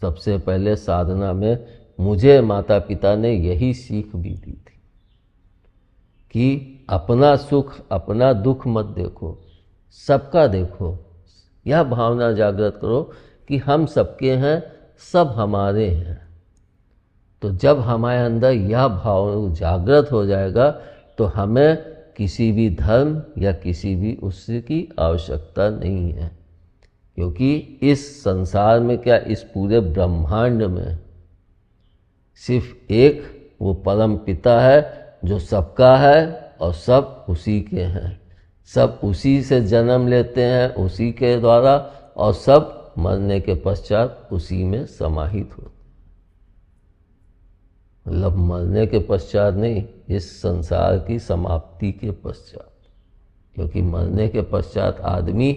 सबसे पहले साधना में मुझे माता पिता ने यही सीख भी दी थी कि अपना सुख अपना दुख मत देखो, सबका देखो। यह भावना जागृत करो कि हम सबके हैं, सब हमारे हैं। तो जब हमारे अंदर यह भाव जागृत हो जाएगा तो हमें किसी भी धर्म या किसी भी उसकी आवश्यकता नहीं है, क्योंकि इस संसार में क्या, इस पूरे ब्रह्मांड में सिर्फ एक वो परम पिता है जो सबका है और सब उसी के हैं। सब उसी से जन्म लेते हैं, उसी के द्वारा, और सब मरने के पश्चात उसी में समाहित होते। मतलब मरने के पश्चात नहीं, इस संसार की समाप्ति के पश्चात। क्योंकि मरने के पश्चात आदमी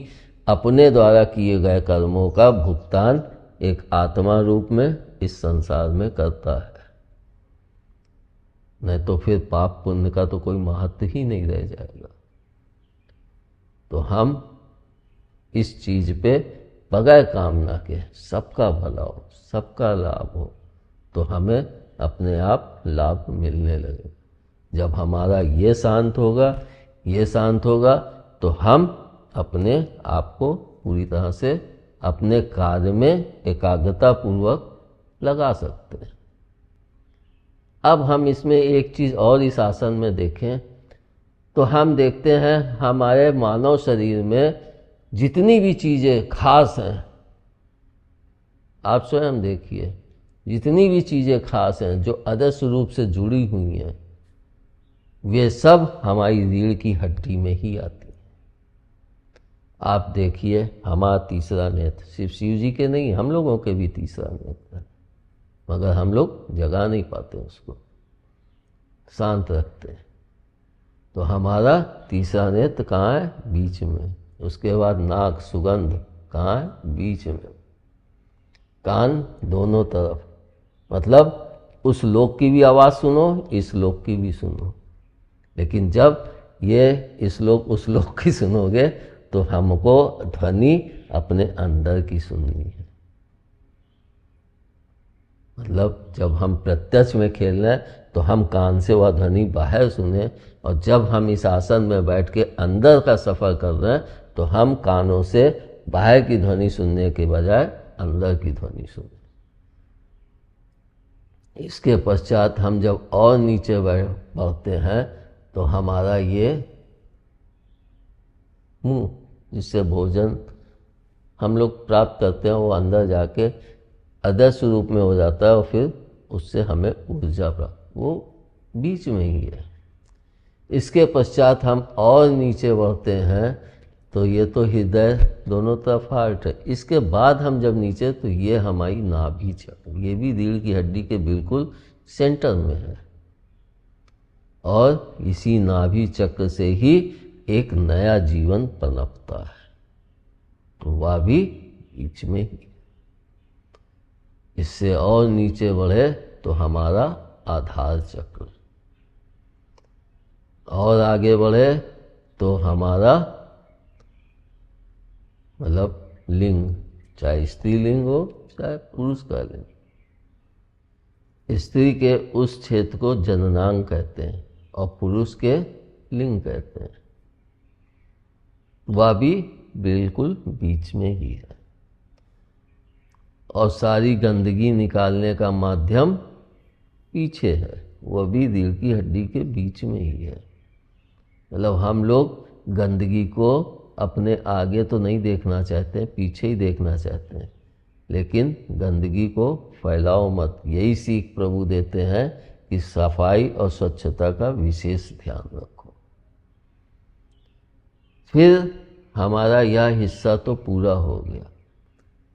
अपने द्वारा किए गए कर्मों का भुगतान एक आत्मा रूप में इस संसार में करता है। नहीं तो फिर पाप पुण्य का तो कोई महत्व ही नहीं रह जाएगा। तो हम इस चीज पे बगैर कामना के सबका भला हो, सबका लाभ हो, तो हमें अपने आप लाभ मिलने लगे। जब हमारा ये शांत होगा, ये शांत होगा, तो हम अपने आप को पूरी तरह से अपने कार्य में एकाग्रता पूर्वक लगा सकते हैं। अब हम इसमें एक चीज़ और इस आसन में देखें तो हम देखते हैं हमारे मानव शरीर में जितनी भी चीज़ें खास हैं, आप स्वयं देखिए, जितनी भी चीज़ें खास हैं जो अदृश्य रूप से जुड़ी हुई हैं, वे सब हमारी रीढ़ की हड्डी में ही आती हैं। आप देखिए, हमारा तीसरा नेत्र सिर्फ शिव जी के नहीं, हम लोगों के भी तीसरा नेत्र है, मगर हम लोग जगा नहीं पाते, उसको शांत रखते हैं। तो हमारा तीसरा नेत्र कहाँ है? बीच में। उसके बाद नाक, सुगंध कहाँ है? बीच में। कान दोनों तरफ, मतलब उस लोक की भी आवाज़ सुनो, इस लोक की भी सुनो। लेकिन जब ये इस लोक उस लोक की सुनोगे तो हमको ध्वनि अपने अंदर की सुननी है। मतलब जब हम प्रत्यक्ष में खेल रहे हैं तो हम कान से वह ध्वनि बाहर सुने, और जब हम इस आसन में बैठ के अंदर का सफ़र कर रहे हैं तो हम कानों से बाहर की ध्वनि सुनने के बजाय अंदर की ध्वनि सुने। इसके पश्चात हम जब और नीचे बढ़ते हैं तो हमारा ये मुंह, जिससे भोजन हम लोग प्राप्त करते हैं, वो अंदर जाके अदृश्य रूप में हो जाता है और फिर उससे हमें ऊर्जा प्राप्त, वो बीच में ही है। इसके पश्चात हम और नीचे बढ़ते हैं तो ये तो हृदय दोनों तरफ हार्ट है। इसके बाद हम जब नीचे, तो ये हमारी नाभि चक्र, ये भी रीढ़ की हड्डी के बिल्कुल सेंटर में है, और इसी नाभि चक्र से ही एक नया जीवन पनपता है, तो वह भी बीच में ही। इससे और नीचे बढ़े तो हमारा आधार चक्र, और आगे बढ़े तो हमारा मतलब लिंग, चाहे स्त्रीलिंग हो चाहे पुरुष का लिंग। स्त्री के उस क्षेत्र को जननांग कहते हैं और पुरुष के लिंग कहते हैं। वह भी बिल्कुल बीच में ही है, और सारी गंदगी निकालने का माध्यम पीछे है, वह भी रीढ़ की हड्डी के बीच में ही है। मतलब हम लोग गंदगी को अपने आगे तो नहीं देखना चाहते, पीछे ही देखना चाहते हैं, लेकिन गंदगी को फैलाओ मत। यही सीख प्रभु देते हैं कि सफाई और स्वच्छता का विशेष ध्यान रखो। फिर हमारा यह हिस्सा तो पूरा हो गया।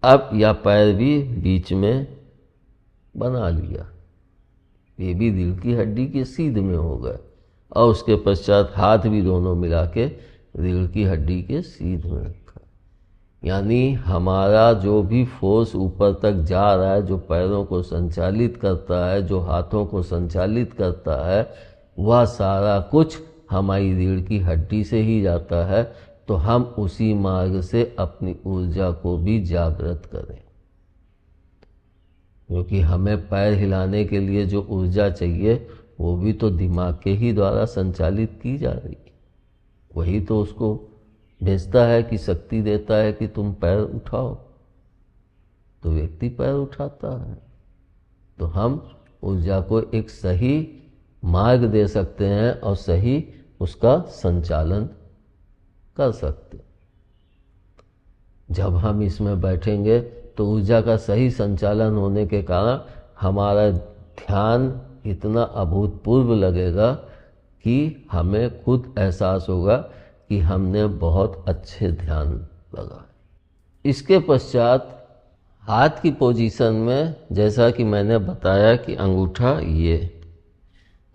अब यह पैर भी बीच में बना लिया, ये भी रीढ़ की हड्डी के सीध में हो गए, और उसके पश्चात हाथ भी दोनों मिला के रीढ़ की हड्डी के सीध में रखा। यानी हमारा जो भी फोर्स ऊपर तक जा रहा है, जो पैरों को संचालित करता है, जो हाथों को संचालित करता है, वह सारा कुछ हमारी रीढ़ की हड्डी से ही जाता है। तो हम उसी मार्ग से अपनी ऊर्जा को भी जागृत करें। क्योंकि हमें पैर हिलाने के लिए जो ऊर्जा चाहिए वो भी तो दिमाग के ही द्वारा संचालित की जा रही है। वही तो उसको भेजता है कि शक्ति देता है कि तुम पैर उठाओ, तो व्यक्ति पैर उठाता है। तो हम ऊर्जा को एक सही मार्ग दे सकते हैं और सही उसका संचालन कर सकते हैं। जब हम इसमें बैठेंगे तो ऊर्जा का सही संचालन होने के कारण हमारा ध्यान इतना अभूतपूर्व लगेगा कि हमें खुद एहसास होगा कि हमने बहुत अच्छे ध्यान लगा। इसके पश्चात हाथ की पोजीशन में जैसा कि मैंने बताया कि अंगूठा ये,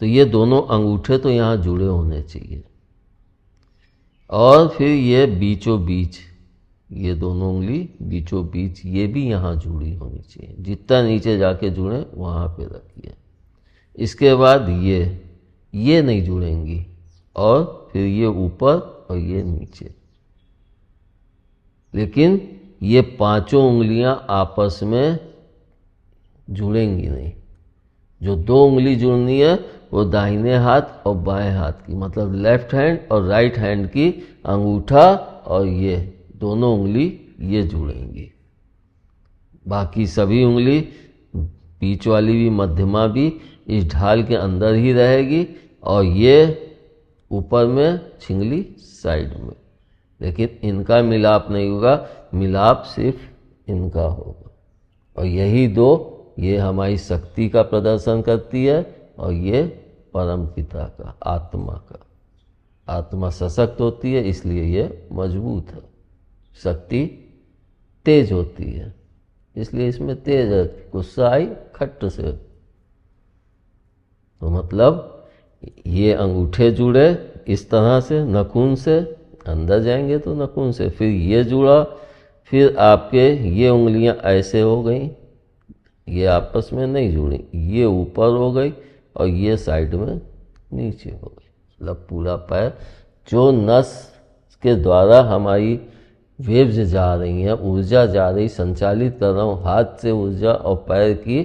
तो ये दोनों अंगूठे तो यहाँ जुड़े होने चाहिए और फिर ये बीचों बीच, ये दोनों उंगली बीचों बीच ये भी यहाँ जुड़ी होनी चाहिए। जितना नीचे जाके जुड़े वहाँ पे रखिए। इसके बाद ये नहीं जुड़ेंगी और फिर ये ऊपर और ये नीचे, लेकिन ये पांचों उंगलियां आपस में जुड़ेंगी नहीं। जो दो उंगली जुड़नी है वो दाहिने हाथ और बाएं हाथ की, मतलब लेफ्ट हैंड और राइट हैंड की अंगूठा और ये दोनों उंगली ये जुड़ेंगी। बाकी सभी उंगली, बीच वाली भी मध्यमा भी इस ढाल के अंदर ही रहेगी और ये ऊपर में छिंगली साइड में, लेकिन इनका मिलाप नहीं होगा, मिलाप सिर्फ इनका होगा। और यही दो, ये हमारी शक्ति का प्रदर्शन करती है और ये परम पिता का, आत्मा का। आत्मा सशक्त होती है इसलिए ये मजबूत है, शक्ति तेज होती है इसलिए इसमें तेज है। गुस्सा आई खट्ट से, तो मतलब ये अंगूठे जुड़े इस तरह से नखून से, अंदर जाएंगे तो नखून से, फिर ये जुड़ा, फिर आपके ये उंगलियां ऐसे हो गई, ये आपस में नहीं जुड़ी, ये ऊपर हो गई और ये साइड में नीचे हो गई। मतलब पूरा पैर, जो नस के द्वारा हमारी वेव्स जा रही हैं, ऊर्जा जा रही, संचालित कर रहा हूँ हाथ से ऊर्जा और पैर की,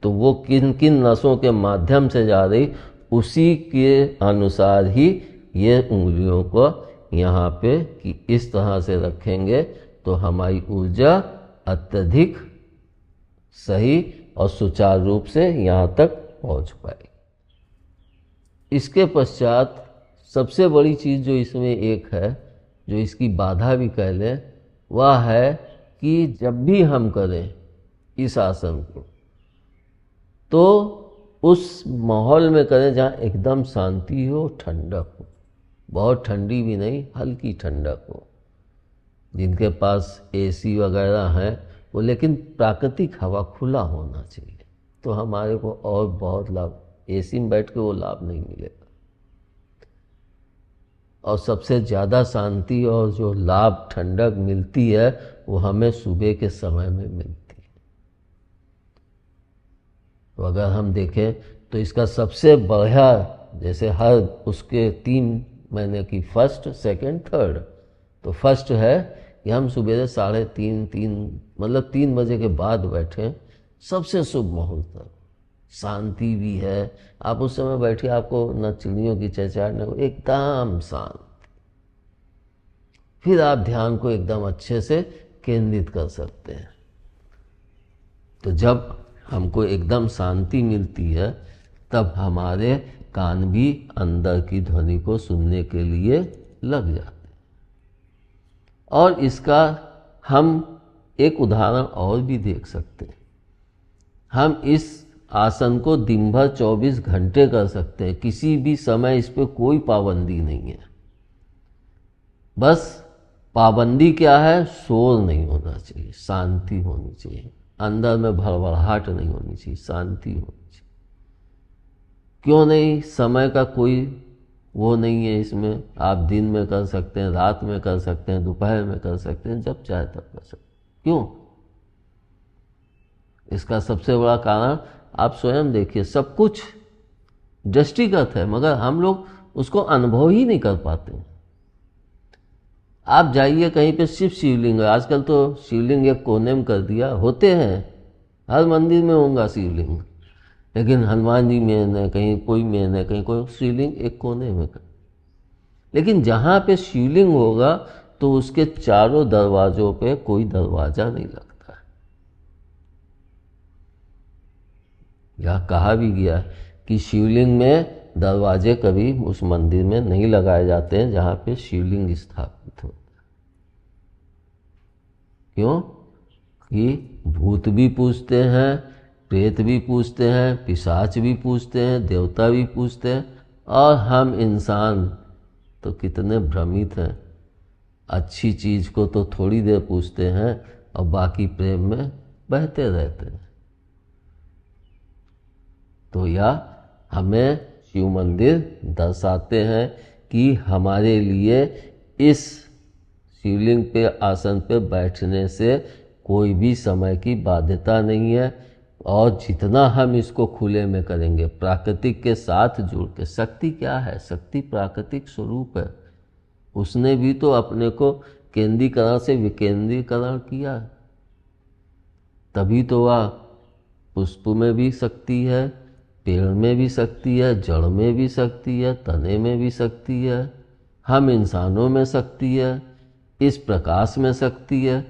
तो वो किन किन नसों के माध्यम से जा रही, उसी के अनुसार ही ये उंगलियों को यहाँ पे कि इस तरह से रखेंगे तो हमारी ऊर्जा अत्यधिक सही और सुचारू रूप से यहाँ तक पहुँच पाएगी। इसके पश्चात सबसे बड़ी चीज़ जो इसमें एक है, जो इसकी बाधा भी कह लें, वह है कि जब भी हम करें इस आसन को तो उस माहौल में करें जहाँ एकदम शांति हो, ठंडक हो, बहुत ठंडी भी नहीं, हल्की ठंडक हो। जिनके पास एसी वगैरह हैं वो, लेकिन प्राकृतिक हवा खुला होना चाहिए, तो हमारे को और बहुत लाभ, एसी में बैठ के वो लाभ नहीं मिलेगा। और सबसे ज़्यादा शांति और जो लाभ ठंडक मिलती है वो हमें सुबह के समय में मिलती है। तो अगर हम देखें तो इसका सबसे बढ़िया, जैसे हर उसके 3 महीने की फर्स्ट, सेकंड, थर्ड, तो फर्स्ट है कि हम सुबह 3:30 मतलब 3 बजे के बाद बैठें, सबसे शुभ मुहूर्त है, शांति भी है। आप उस समय बैठिए, आपको न चिड़ियों की चहचहाट न, एकदम शांत, फिर आप ध्यान को एकदम अच्छे से केंद्रित कर सकते हैं। तो जब हमको एकदम शांति मिलती है तब हमारे कान भी अंदर की ध्वनि को सुनने के लिए लग जाते हैं। और इसका हम एक उदाहरण और भी देख सकते हैं। हम इस आसन को दिन भर 24 घंटे कर सकते हैं, किसी भी समय इस पर कोई पाबंदी नहीं है। बस पाबंदी क्या है, शोर नहीं होना चाहिए, शांति होनी चाहिए, अंदर में भड़बड़ाहट नहीं होनी चाहिए, शांति होनी चाहिए। क्यों नहीं, समय का कोई वो नहीं है इसमें, आप दिन में कर सकते हैं, रात में कर सकते हैं, दोपहर में कर सकते हैं, जब चाहे तब कर सकते हैं। क्यों? इसका सबसे बड़ा कारण आप स्वयं देखिए, सब कुछ दृष्टिगत है मगर हम लोग उसको अनुभव ही नहीं कर पाते हैं। आप जाइए कहीं पे सिर्फ शिवलिंग है, आजकल तो शिवलिंग एक कोने में कर दिया, होते हैं हर मंदिर में होगा शिवलिंग, लेकिन हनुमान जी मेन है, कहीं कोई मेन है, कहीं कोई शिवलिंग एक कोने में। लेकिन जहाँ पे शिवलिंग होगा तो उसके चारों दरवाजों पे कोई दरवाजा नहीं लगता है। यह कहा भी गया कि शिवलिंग में दरवाजे कभी उस मंदिर में नहीं लगाए जाते हैं जहाँ पे शिवलिंग स्थापित हो। क्यों? कि भूत भी पूजते हैं, प्रेत भी पूजते हैं, पिशाच भी पूजते हैं, देवता भी पूजते हैं, और हम इंसान तो कितने भ्रमित हैं। अच्छी चीज़ को तो थोड़ी देर पूजते हैं और बाकी प्रेम में बहते रहते हैं। तो यह हमें शिव मंदिर दर्शाते हैं कि हमारे लिए इस शिवलिंग पे आसन पे बैठने से कोई भी समय की बाध्यता नहीं है, और जितना हम इसको खुले में करेंगे, प्राकृतिक के साथ जुड़ के। शक्ति क्या है? शक्ति प्राकृतिक स्वरूप है। उसने भी तो अपने को केंद्रीकरण से विकेंद्रीकरण किया, तभी तो वह पुष्प में भी शक्ति है, पेड़ में भी शक्ति है, जड़ में भी शक्ति है, तने में भी शक्ति है, हम इंसानों में शक्ति है, इस प्रकाश में शक्ति है।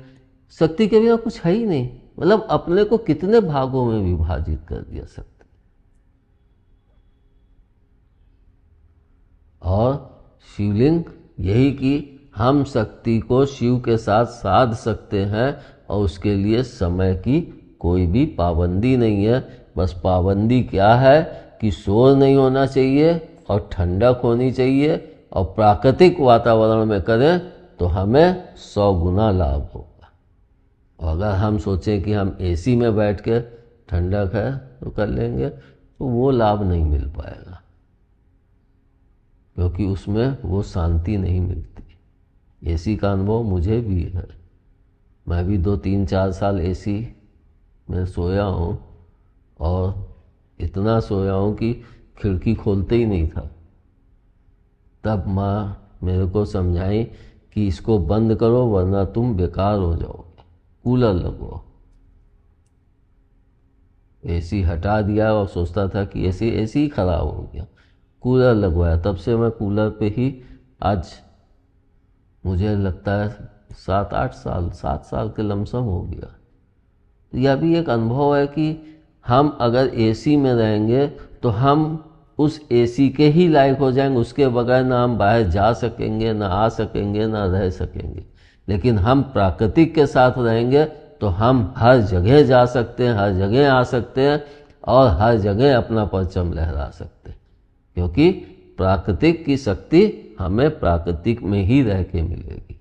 शक्ति के बिना कुछ है ही नहीं। मतलब अपने को कितने भागों में विभाजित कर दिया शक्ति। और शिवलिंग यही कि हम शक्ति को शिव के साथ साध सकते हैं, और उसके लिए समय की कोई भी पाबंदी नहीं है। बस पाबंदी क्या है कि शोर नहीं होना चाहिए और ठंडक होनी चाहिए, और प्राकृतिक वातावरण में करें तो हमें 100 गुना लाभ होगा। और अगर हम सोचें कि हम एसी में बैठ के ठंडक है तो कर लेंगे, तो वो लाभ नहीं मिल पाएगा, क्योंकि उसमें वो शांति नहीं मिलती। एसी का अनुभव मुझे भी है। मैं भी 2-3-4 साल एसी में सोया हूँ, और इतना सोया हूँ कि खिड़की खोलते ही नहीं था। तब माँ मेरे को समझाई कि इसको बंद करो वरना तुम बेकार हो जाओगे, कूलर लगवाओ। एसी हटा दिया और सोचता था कि एसी ही खराब हो गया, कूलर लगवाया। तब से मैं कूलर पे ही आज मुझे लगता है 7 साल के लमसम हो गया। तो यह भी एक अनुभव है कि हम अगर एसी में रहेंगे तो हम उस एसी के ही लायक हो जाएंगे, उसके बगैर ना हम बाहर जा सकेंगे, ना आ सकेंगे, ना रह सकेंगे। लेकिन हम प्राकृतिक के साथ रहेंगे तो हम हर जगह जा सकते हैं, हर जगह आ सकते हैं, और हर जगह अपना परचम लहरा सकते हैं, क्योंकि प्राकृतिक की शक्ति हमें प्राकृतिक में ही रह के मिलेगी।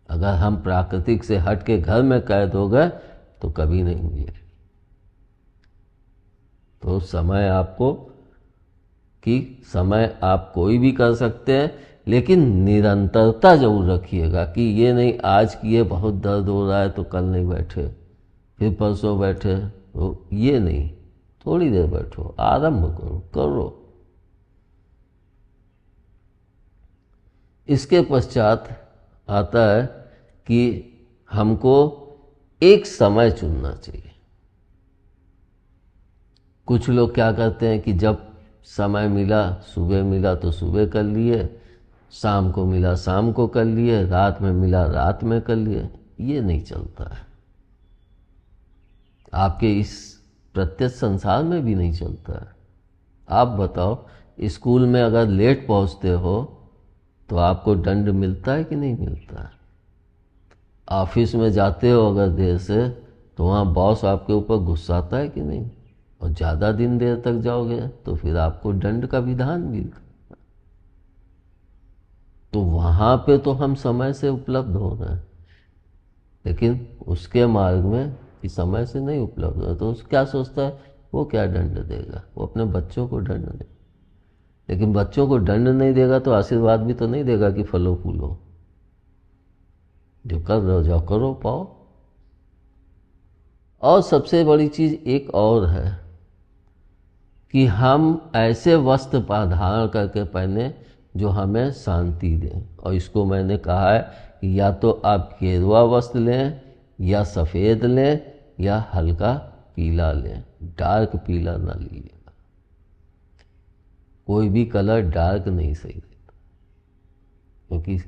अगर हम प्राकृतिक से हट के घर में कैद हो गए तो कभी नहीं मिलेगी। तो समय आपको कि समय आप कोई भी कर सकते हैं, लेकिन निरंतरता जरूर रखिएगा कि ये नहीं आज किए बहुत दर्द हो रहा है तो कल नहीं बैठे, फिर परसों बैठे, तो ये नहीं। थोड़ी देर बैठो, आरंभ करो। इसके पश्चात आता है कि हमको एक समय चुनना चाहिए। कुछ लोग क्या करते हैं कि जब समय मिला, सुबह मिला तो सुबह कर लिए, शाम को मिला शाम को कर लिए, रात में मिला रात में कर लिए। ये नहीं चलता है। आपके इस प्रत्यक्ष संसार में भी नहीं चलता है। आप बताओ, स्कूल में अगर लेट पहुंचते हो तो आपको दंड मिलता है कि नहीं मिलता है? ऑफिस में जाते हो अगर देर से तो वहाँ बॉस आपके ऊपर गुस्साता है कि नहीं? और ज़्यादा दिन देर तक जाओगे तो फिर आपको दंड का विधान भी। तो वहाँ पे तो हम समय से उपलब्ध हो रहे हैं, लेकिन उसके मार्ग में कि समय से नहीं उपलब्ध हो तो क्या सोचता है वो क्या दंड देगा? वो अपने बच्चों को दंड देगा। लेकिन बच्चों को दंड नहीं देगा तो आशीर्वाद भी तो नहीं देगा कि फलो फूलो। जो कर रहे हो जाओ करो पाओ। और सबसे बड़ी चीज़ एक और है कि हम ऐसे वस्त्र धारण करके पहने जो हमें शांति दें। और इसको मैंने कहा है कि या तो आप गेरुआ वस्त्र लें, या सफ़ेद लें, या हल्का पीला लें, डार्क पीला ना लीजिएगा। कोई भी कलर डार्क नहीं सही रहता, क्योंकि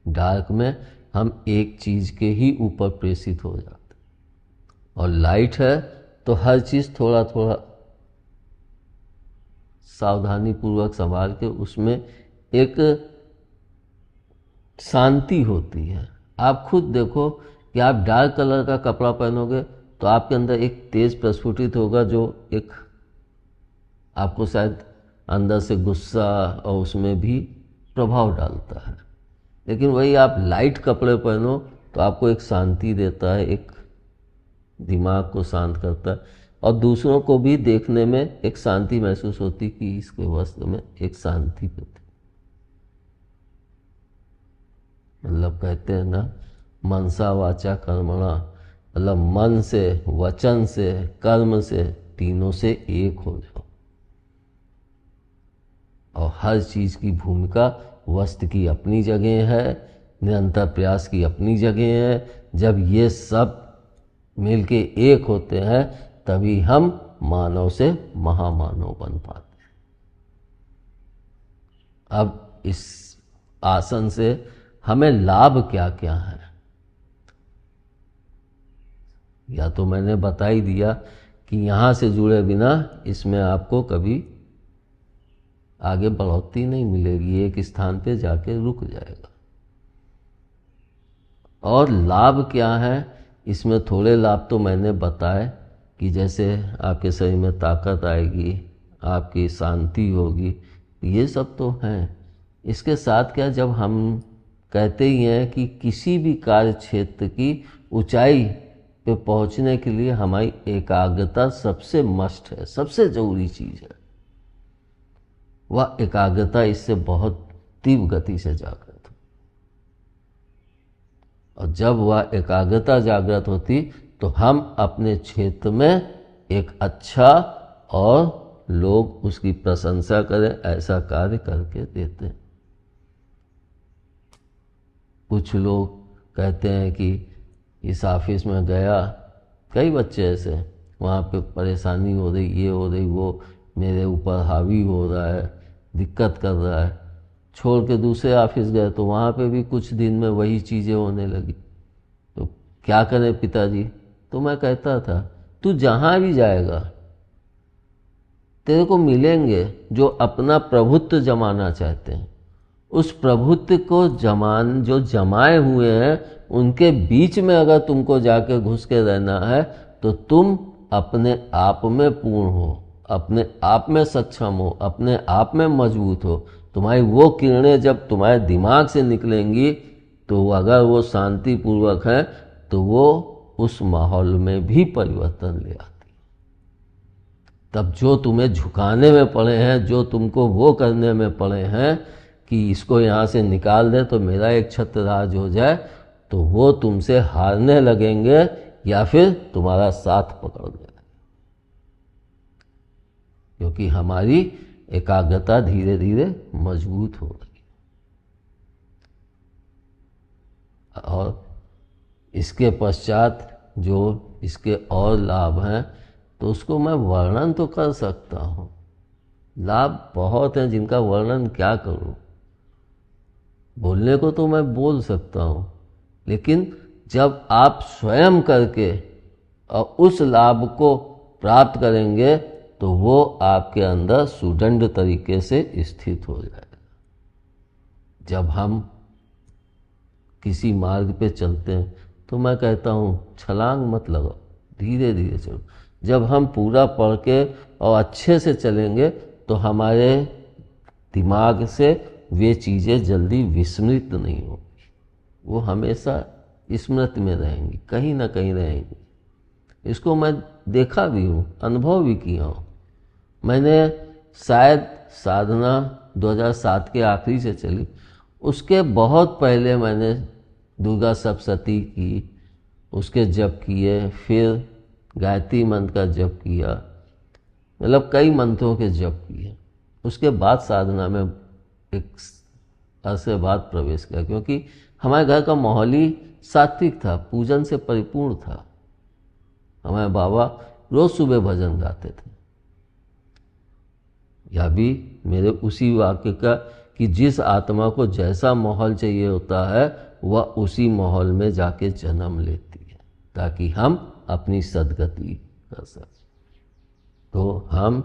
डार्क में हम एक चीज के ही ऊपर प्रेषित हो जाते, और लाइट है तो हर चीज थोड़ा थोड़ा सावधानी पूर्वक संभाल के उसमें एक शांति होती है। आप खुद देखो कि आप डार्क कलर का कपड़ा पहनोगे तो आपके अंदर एक तेज प्रस्फुटित होगा, जो एक आपको शायद अंदर से गुस्सा और उसमें भी प्रभाव डालता है। लेकिन वही आप लाइट कपड़े पहनो तो आपको एक शांति देता है, एक दिमाग को शांत करता है, और दूसरों को भी देखने में एक शांति महसूस होती कि इसके वस्त्र में एक शांति होती। मतलब कहते हैं ना, मनसा वाचा कर्मणा, मतलब मन से, वचन से, कर्म से, तीनों से एक हो जाओ। और हर चीज की भूमिका, वस्त्र की अपनी जगह है, निरंतर प्रयास की अपनी जगह है। जब ये सब मिलके एक होते हैं तभी हम मानव से महामानव बन पाते हैं। अब इस आसन से हमें लाभ क्या क्या है, या तो मैंने बता ही दिया कि यहाँ से जुड़े बिना इसमें आपको कभी आगे बढ़ोतरी नहीं मिलेगी, एक स्थान पे जाके रुक जाएगा। और लाभ क्या है, इसमें थोड़े लाभ तो मैंने बताए कि जैसे आपके शरीर में ताकत आएगी, आपकी शांति होगी, ये सब तो हैं। इसके साथ क्या, जब हम कहते ही हैं कि किसी भी कार्य क्षेत्र की ऊंचाई पे पहुंचने के लिए हमारी एकाग्रता सबसे मस्ट है, सबसे जरूरी चीज है। वह एकाग्रता इससे बहुत तीव्र गति से जागृत हो, और जब वह एकाग्रता जागृत होती तो हम अपने क्षेत्र में एक अच्छा और लोग उसकी प्रशंसा करें ऐसा कार्य करके देते हैं। कुछ लोग कहते हैं कि इस ऑफिस में गया, कई बच्चे ऐसे, वहाँ पे परेशानी हो रही, ये हो रही, वो मेरे ऊपर हावी हो रहा है, दिक्कत कर रहा है। छोड़ के दूसरे ऑफिस गए तो वहाँ पे भी कुछ दिन में वही चीज़ें होने लगी। तो क्या करें पिताजी? तो मैं कहता था, तू जहाँ भी जाएगा तेरे को मिलेंगे जो अपना प्रभुत्व जमाना चाहते हैं। उस प्रभुत्व को जो जमाए हुए हैं उनके बीच में अगर तुमको जाके घुस के रहना है तो तुम अपने आप में पूर्ण हो, अपने आप में सक्षम हो, अपने आप में मजबूत हो। तुम्हारी वो किरणें जब तुम्हारे दिमाग से निकलेंगी तो अगर वो शांति पूर्वक है तो वो उस माहौल में भी परिवर्तन ले आती। तब जो तुम्हें झुकाने में पड़े हैं, जो तुमको वो करने में पड़े हैं कि इसको यहाँ से निकाल दे तो मेरा एक छत्र राज हो जाए, तो वो तुमसे हारने लगेंगे या फिर तुम्हारा साथ पकड़ लेंगे। क्योंकि हमारी एकाग्रता धीरे धीरे मजबूत हो रही है। और इसके पश्चात जो इसके और लाभ हैं तो उसको मैं वर्णन तो कर सकता हूँ। लाभ बहुत हैं जिनका वर्णन क्या करूँ। बोलने को तो मैं बोल सकता हूँ, लेकिन जब आप स्वयं करके और उस लाभ को प्राप्त करेंगे तो वो आपके अंदर सुदंड तरीके से स्थित हो जाएगा। जब हम किसी मार्ग पे चलते हैं तो मैं कहता हूँ छलांग मत लगाओ, धीरे धीरे चलो। जब हम पूरा पढ़ के और अच्छे से चलेंगे तो हमारे दिमाग से वे चीज़ें जल्दी विस्मृत नहीं होंगी, वो हमेशा स्मृति में रहेंगी, कहीं ना कहीं रहेंगी। इसको मैं देखा भी हूँ, अनुभव भी किया हूँ। मैंने शायद साधना 2007 के आखिरी से चली, उसके बहुत पहले मैंने दुर्गा सप्तशती की, उसके जप किए, फिर गायत्री मंत्र का जप किया, मतलब कई मंत्रों के जप किए। उसके बाद साधना में एक अरसे बाद प्रवेश किया, क्योंकि हमारे घर का माहौल ही सात्विक था, पूजन से परिपूर्ण था। हमारे बाबा रोज सुबह भजन गाते थे। या भी मेरे उसी वाक्य का कि जिस आत्मा को जैसा माहौल चाहिए होता है वह उसी माहौल में जाके जन्म लेती है ताकि हम अपनी सद्गति कर सकें। तो हम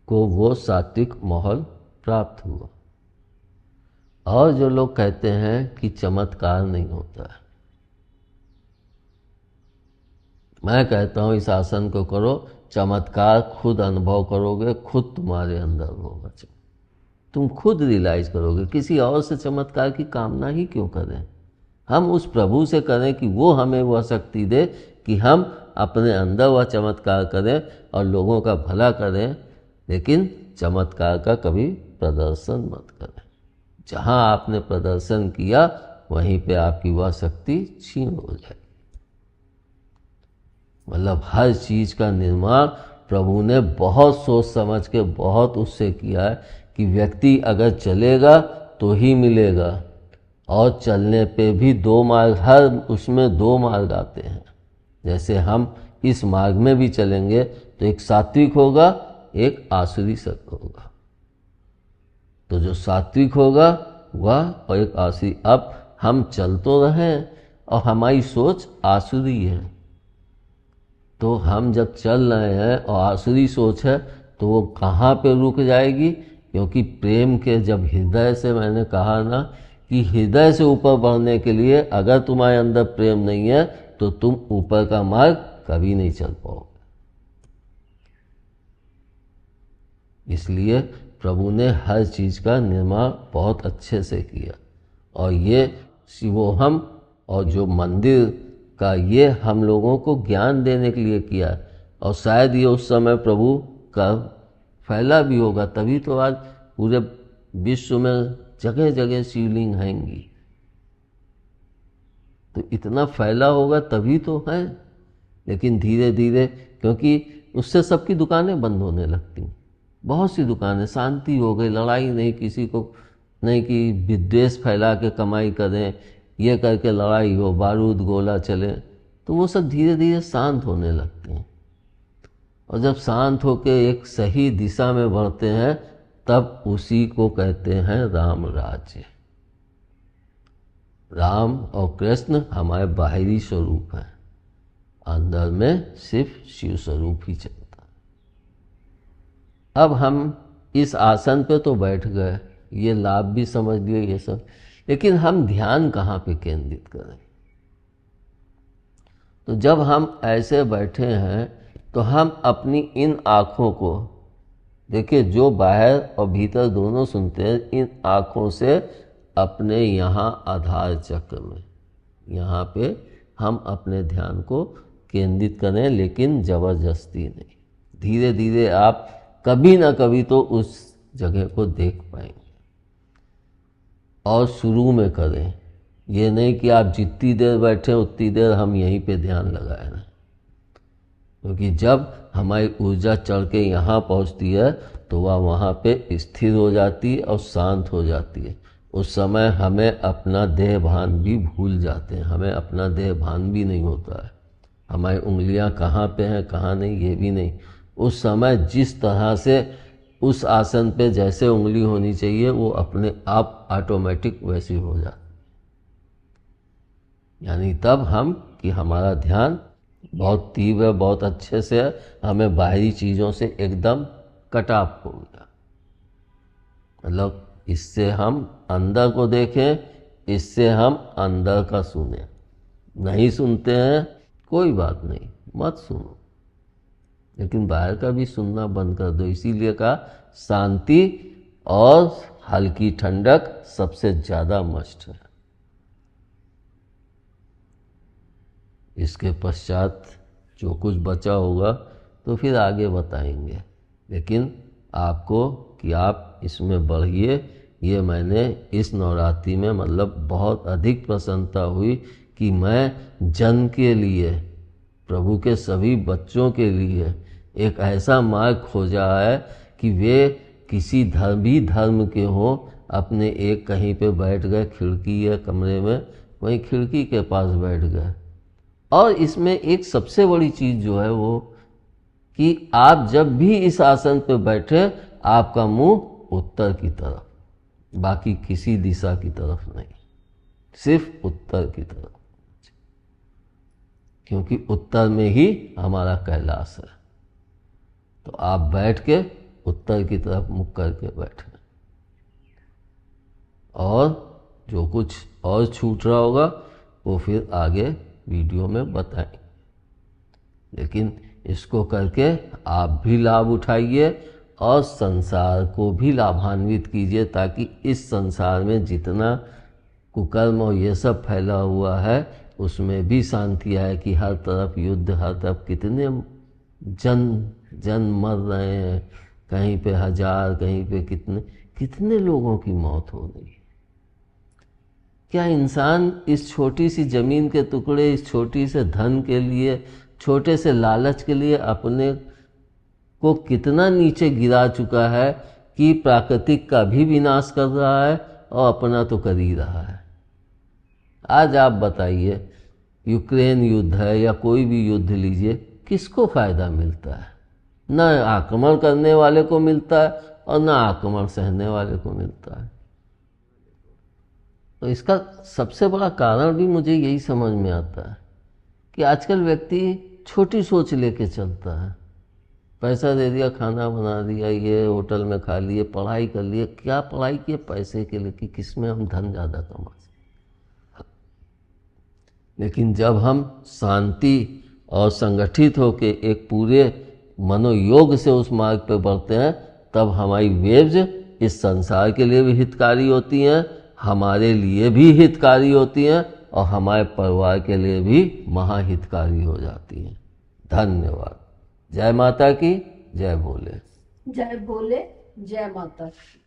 को वो सात्विक माहौल प्राप्त हुआ। और जो लोग कहते हैं कि चमत्कार नहीं होता है, मैं कहता हूं इस आसन को करो, चमत्कार खुद अनुभव करोगे, खुद तुम्हारे अंदर होगा, तुम खुद रियलाइज करोगे। किसी और से चमत्कार की कामना ही क्यों करें? हम उस प्रभु से करें कि वो हमें वह शक्ति दे कि हम अपने अंदर वह चमत्कार करें और लोगों का भला करें, लेकिन चमत्कार का कभी प्रदर्शन मत करें। जहाँ आपने प्रदर्शन किया वहीं पे आपकी वह शक्ति छीन हो जाएगी। मतलब हर चीज का निर्माण प्रभु ने बहुत सोच समझ के बहुत उससे किया है कि व्यक्ति अगर चलेगा तो ही मिलेगा, और चलने पे भी दो मार्ग, हर उसमें दो मार्ग आते हैं। जैसे हम इस मार्ग में भी चलेंगे तो एक सात्विक होगा, एक आसुरी सत्व होगा। तो जो सात्विक होगा वह और एक आसुरी, अब हम चल तो रहे हैं और हमारी सोच आसुरी है, तो हम जब चल रहे हैं और आसुरी सोच है तो वो कहाँ पे रुक जाएगी? क्योंकि प्रेम के जब हृदय से, मैंने कहा ना कि हृदय से ऊपर बढ़ने के लिए अगर तुम्हारे अंदर प्रेम नहीं है तो तुम ऊपर का मार्ग कभी नहीं चल पाओगे। इसलिए प्रभु ने हर चीज का निर्माण बहुत अच्छे से किया, और ये शिवोहम और जो मंदिर का ये हम लोगों को ज्ञान देने के लिए किया, और शायद ये उस समय प्रभु का फैला भी होगा, तभी तो आज पूरे विश्व में जगह जगह शिवलिंग हैंगी। तो इतना फैला होगा तभी तो है। लेकिन धीरे धीरे, क्योंकि उससे सबकी दुकानें बंद होने लगती, बहुत सी दुकानें, शांति हो गई, लड़ाई नहीं, किसी को नहीं कि विद्वेष फैला के कमाई करें, ये करके लड़ाई हो, बारूद गोला चले, तो वो सब धीरे धीरे शांत होने लगते हैं। और जब शांत होके एक सही दिशा में बढ़ते हैं तब उसी को कहते हैं राम राज्य। राम और कृष्ण हमारे बाहरी स्वरूप हैं, अंदर में सिर्फ शिव स्वरूप ही चलता है। अब हम इस आसन पे तो बैठ गए, ये लाभ भी समझ लिए ये सब, लेकिन हम ध्यान कहाँ पे केंद्रित करें? तो जब हम ऐसे बैठे हैं तो हम अपनी इन आँखों को, देखिए जो बाहर और भीतर दोनों सुनते हैं, इन आँखों से अपने यहाँ आधार चक्र में, यहाँ पे हम अपने ध्यान को केंद्रित करें, लेकिन जबरदस्ती नहीं। धीरे धीरे आप कभी ना कभी तो उस जगह को देख पाएंगे। और शुरू में करें, ये नहीं कि आप जितनी देर बैठे उतनी देर हम यहीं पे ध्यान लगाए ना, क्योंकि जब हमारी ऊर्जा चढ़ के यहाँ पहुँचती है तो वह वहाँ पे स्थिर हो जाती है और शांत हो जाती है। उस समय हमें अपना देह भान भी भूल जाते हैं, हमें अपना देह भान भी नहीं होता है, हमारी उंगलियां कहाँ पे हैं कहाँ नहीं ये भी नहीं। उस समय जिस तरह से उस आसन पे जैसे उंगली होनी चाहिए वो अपने आप ऑटोमेटिक वैसी हो जाती, यानी तब हम कि हमारा ध्यान बहुत तीव्र, बहुत अच्छे से, हमें बाहरी चीज़ों से एकदम कट ऑफ हो गया। मतलब इससे हम अंदर को देखें, इससे हम अंदर का सुने। नहीं सुनते हैं कोई बात नहीं, मत सुनो, लेकिन बाहर का भी सुनना बंद कर दो। इसीलिए कहा शांति और हल्की ठंडक सबसे ज़्यादा मस्ट है। इसके पश्चात जो कुछ बचा होगा तो फिर आगे बताएंगे, लेकिन आपको कि आप इसमें बढ़िए, ये मैंने इस नवरात्रि में मतलब बहुत अधिक प्रसन्नता हुई कि मैं जन के लिए, प्रभु के सभी बच्चों के लिए एक ऐसा मार्ग खोजा है कि वे किसी धर्म के हों, अपने एक कहीं पे बैठ गए, खिड़की है कमरे में, वहीं खिड़की के पास बैठ गए। और इसमें एक सबसे बड़ी चीज़ जो है वो कि आप जब भी इस आसन पे बैठे आपका मुंह उत्तर की तरफ, बाकी किसी दिशा की तरफ नहीं, सिर्फ उत्तर की तरफ, क्योंकि उत्तर में ही हमारा कैलाश है। तो आप बैठ के उत्तर की तरफ मुख करके बैठे, और जो कुछ और छूट रहा होगा वो फिर आगे वीडियो में बताएंगे। लेकिन इसको करके आप भी लाभ उठाइए और संसार को भी लाभान्वित कीजिए, ताकि इस संसार में जितना कुकर्म और ये सब फैला हुआ है उसमें भी शांति आए। कि हर तरफ युद्ध, हर तरफ कितने जन मर रहे हैं, कहीं पे 1000, कहीं पे कितने लोगों की मौत हो गई। क्या इंसान इस छोटी सी जमीन के टुकड़े, इस छोटी से धन के लिए, छोटे से लालच के लिए अपने को कितना नीचे गिरा चुका है कि प्राकृतिक का भी विनाश कर रहा है और अपना तो कर ही रहा है। आज आप बताइए, यूक्रेन युद्ध है या कोई भी युद्ध लीजिए, किसको फायदा मिलता है? न आक्रमण करने वाले को मिलता है और न आक्रमण सहने वाले को मिलता है। तो इसका सबसे बड़ा कारण भी मुझे यही समझ में आता है कि आजकल व्यक्ति छोटी सोच लेके चलता है। पैसा दे दिया, खाना बना दिया, ये होटल में खा लिए, पढ़ाई कर लिए। क्या पढ़ाई किए? पैसे के लिए, कि किसमें हम धन ज़्यादा कमा सकें। लेकिन जब हम शांति और संगठित होके एक पूरे मनोयोग से उस मार्ग पर बढ़ते हैं, तब हमारी वेव्स इस संसार के लिए भी हितकारी होती हैं, हमारे लिए भी हितकारी होती हैं और हमारे परिवार के लिए भी महाहितकारी हो जाती हैं। धन्यवाद। जय माता की, जय बोले। जय बोले, जय माता की।